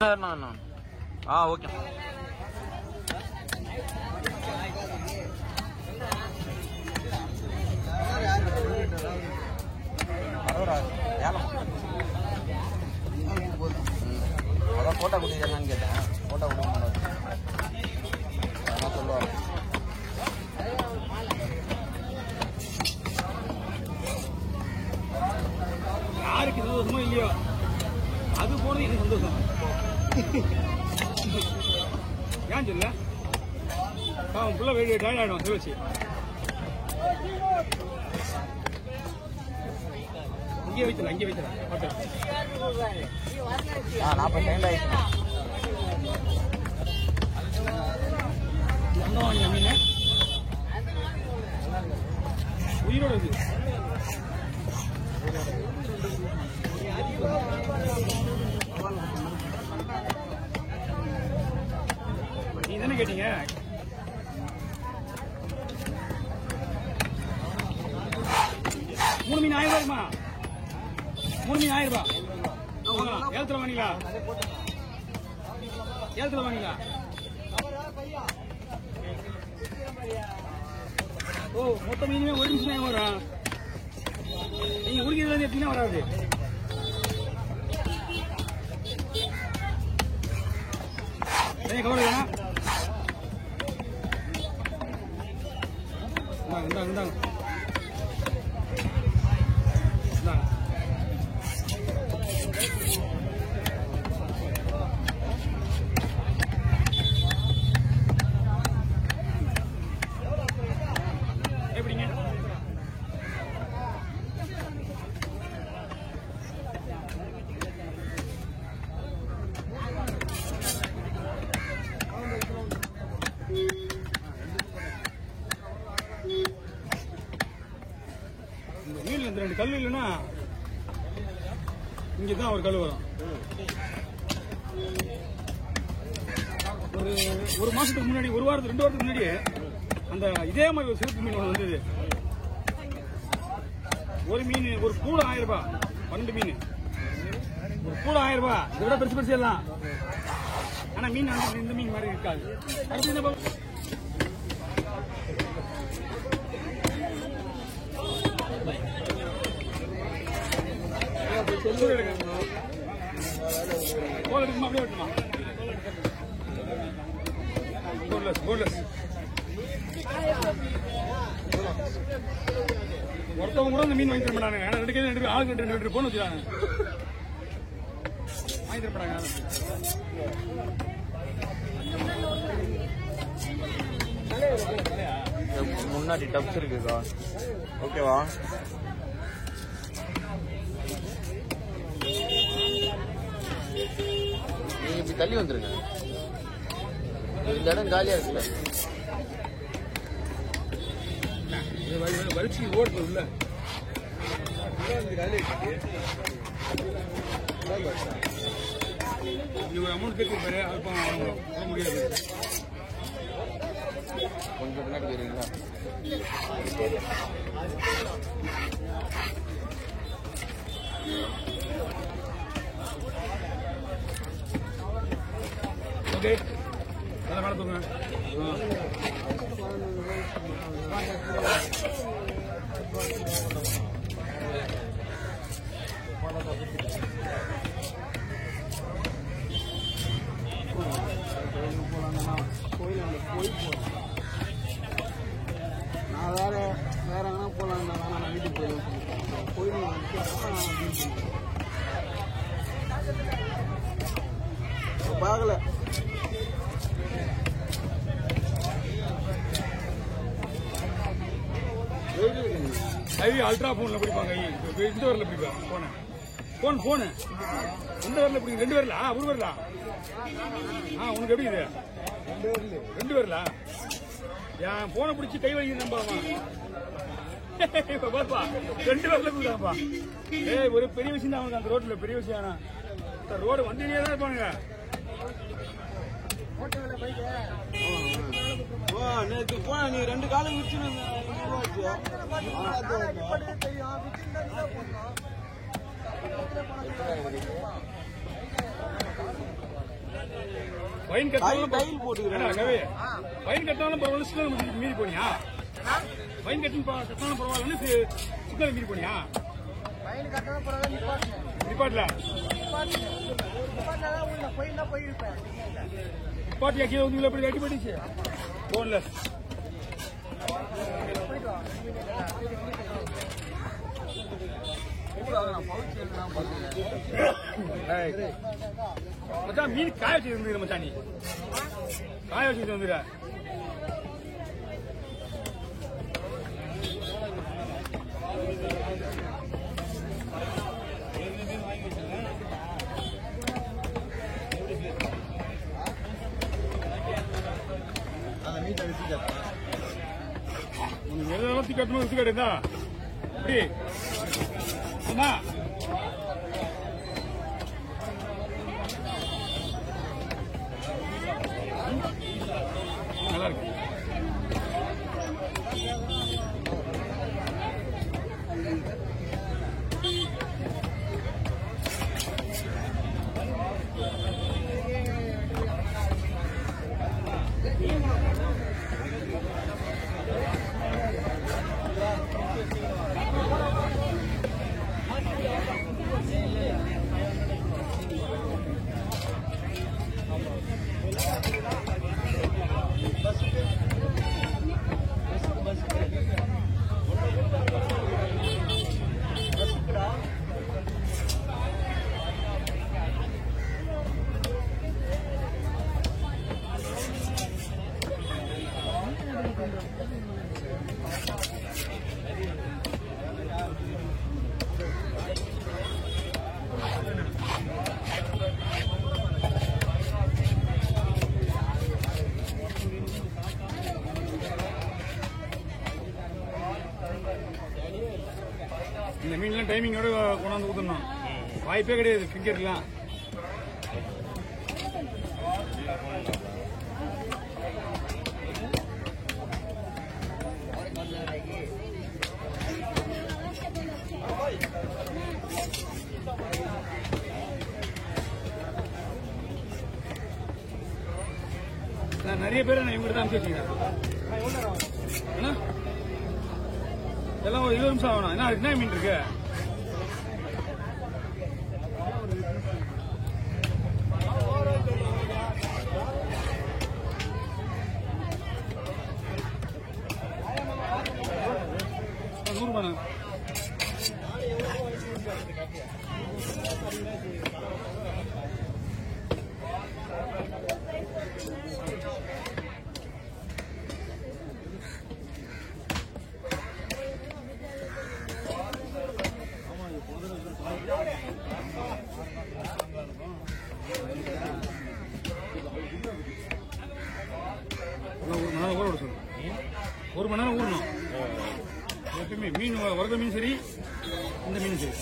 Okay. அதான் photo கொடுத்தீங்கன்னு கேட்டேன். Photo கொடுக்க சொல்லுவாங்க. யாருக்கு சந்தோஷமோ இல்லையோ அது போனது எனக்கு சந்தோஷம். ஏன் சொல்ல அவன் புள்ள வெளியே டயர்ட் ஆயிடும் சிவச்சி. இங்கே வைக்கலாம் இங்கே வைக்கலாம். 40 டைம் ஆயிடுச்சு. மீன் உயிரோட இருக்கு. நீ தானே கேட்டீங்க. மூணு மீன் 1000 ரூபாய்மா. 3 மீன் 1000 ரூபாய். ஏலத்துல வாங்கிங்களா? ஏலத்துல வாங்கிங்களா? ஓ மொத்த மீனுமே ஒரு நிமிஷம் வரும். நீங்க உருக்கிறதுல எடுத்தீங்கன்னா வராது. கவர் வேணா இந்தாங்க. எப்படிங்க? மீன்ல இந்த 2 கல் இல்லைன்னா இங்கதான் ஒரு கல் வரும். ஒரு மாசத்துக்கு முன்னாடி, ஒரு வாரத்துக்கு 2 வாரத்துக்கு முன்னாடி அந்த இதே மாதிரி ஒரு சிறப்பு மீன் ஒன்று வந்தது. ஒரு மீன் ஒரு கூட 1000 ரூபாய். 12 மீன் ஒரு கூட 1000 ரூபாய். இதை விட பெருசு எல்லாம். ஆனா மீன் வந்து இந்த மீன் மாதிரி இருக்காது. அடுத்து போல இருக்குமா? அப்படியே வெட்டுமா? போன்லெஸ். ஒருத்தவங்க கூட இந்த மீன் வாங்கி தர மாட்டாங்க. 2 கேஜி ஆளுக்கு 2 போன் வச்சுக்காங்க. வாங்கி தர மாட்டாங்க. முன்னாடி டப்ஸ் இருக்குக்கா. ஓகேவா? நீங்க இப்படி தள்ளி வந்துருங்க. இந்த இடம் காலியா இருக்குல்ல. வலிச்சு ஓடுது உள்ள. ஒரு அமௌண்ட் கேட்க அது முடியாது. கொஞ்சம் பின்னாடி போயிருங்களா? ஓகே அதை நடத்துங்க. நான் வேற எங்கன்னா போலாம். நான் வீட்டுக்கு போயிடுவேன். பார்க்கல. அல்ட்ரா போன்ல பிடிப்பாங்க. இந்த வரல பிடிப்பாங்க. போனு இந்த வரல பிடிக்கும். 2 வரல. ஒரு வரல. உனக்கு எப்படி இது? 2 வரல. என் போனை பிடிச்சி கை வலிக்கு நம்பாமா? பாப்பா 2 வரல பிடிக்காப்பா. ஒரு பெரிய விஷயம் தான் அவனுக்கு. அந்த ரோட்ல பெரிய விஷயம். ரோடு வண்டியிலே தான் இருப்பானுங்க. நேற்று போன நீ 2 காலம் விட்டு ஃபைன் கட்டாலும் டைல் போட்டுக்கிறேன். ஃபைன் கட்டாலும் பரவாயில்ல, சிக்கன் மீறி போனியா? ஃபைன் கட்டாலும் பரவாயில்லன்னு சிக்கன் மீறி போனியா? நிப்பாட்டல நிப்பாட்டியா? கீழே வந்து எப்படி அடி போயிடுச்சு? போன்லெஸ் மச்சான், மீன் காய வச்சு வந்துரு மச்சான், நீ காய வச்சு வந்துரு. எதெல்லாம் தூக்கி கட்டணும், தூக்கி கட்டுதா இப்படி அம்மா? நல்லா இருக்கு. இந்த மீன்லாம் டைமிங்கோட கொண்டாந்து ஊற்றணும், வாய்ப்பே கிடையாது கிரிக்கெட்லாம். நான் நிறைய பேரை நான் இவங்ககிட்ட தான் அனுப்பிச்சு வச்சுக்கிறேன். எல்லாம் ஒரு 20 நிமிஷம் ஆகணும். என்ன மீன் இருக்கு? ₹100. ஒரு மணி நேரம் ஊறணும் எப்பயுமே. மீன் வரத மீன் சரி, இந்த மீன் சரி.